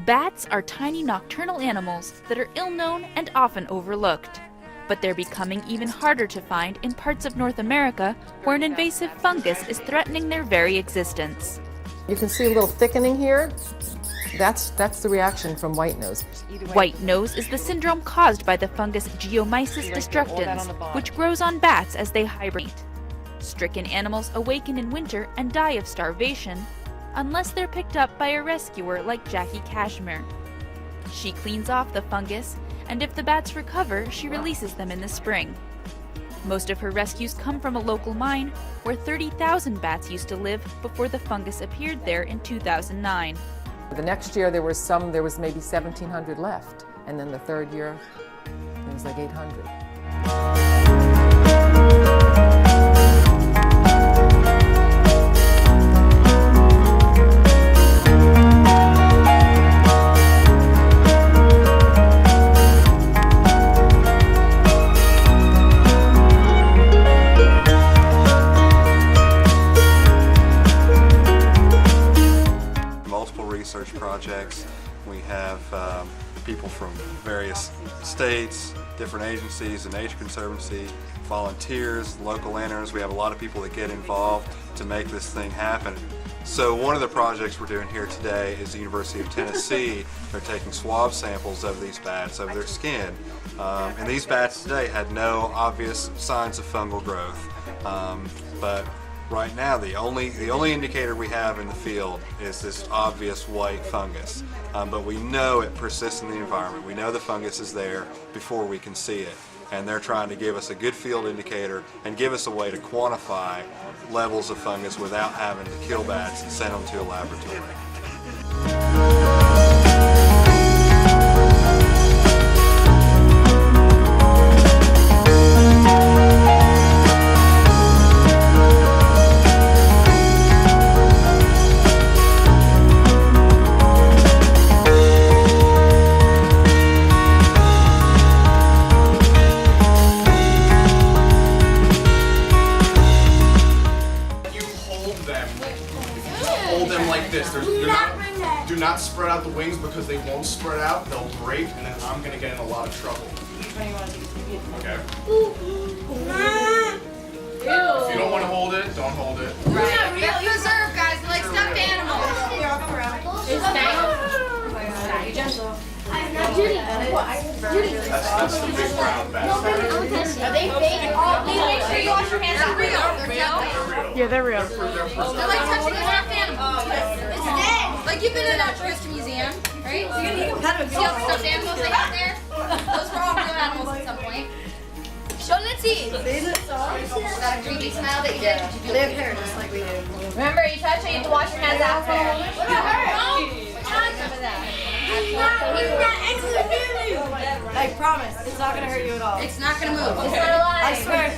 Bats are tiny nocturnal animals that are ill-known and often overlooked. But they're becoming even harder to find in parts of North America where an invasive fungus is threatening their very existence. You can see a little thickening here. That's the reaction from white nose. White nose is the syndrome caused by the fungus Geomyces destructans, which grows on bats as they hibernate. Stricken animals awaken in winter and die of starvation, unless they're picked up by a rescuer like Jackie Cashmere. She cleans off the fungus, and if the bats recover, she releases them in the spring. Most of her rescues come from a local mine where 30,000 bats used to live before the fungus appeared there in 2009. The next year there was maybe 1,700 left, and then the third year there was like 800. Research projects. We have people from various states, different agencies, the Nature Conservancy, volunteers, local landowners. We have a lot of people that get involved to make this thing happen. So one of the projects we're doing here today is the University of Tennessee. They're taking swab samples of these bats, of their skin. And these bats today had no obvious signs of fungal growth. But right now, the only indicator we have in the field is this obvious white fungus. But we know it persists in the environment. We know the fungus is there before we can see it. And they're trying to give us a good field indicator and give us a way to quantify levels of fungus without having to kill bats and send them to a laboratory. Hold them like this. Do not spread out the wings because they won't spread out. They'll break, and then I'm gonna get in a lot of trouble. Okay. If you don't want to hold it, don't hold it. Undeserved, guys. They're like stuffed animals. That's the big brown bat. Are they fake? Please make sure you wash your hands. They're real. Yeah, they're real. They're like touching a stuffed animal. It's dead. Like you've been in a Natural History Museum, right? See all the stuffed animals they have there? Those were all real animals at some point. Let's see. That creepy smile that you did. They have hair just like we do. Remember, you touch it, you have to wash your hands after. What about her? Remember that. I promise, it's not gonna hurt you at all. It's not gonna move. I swear.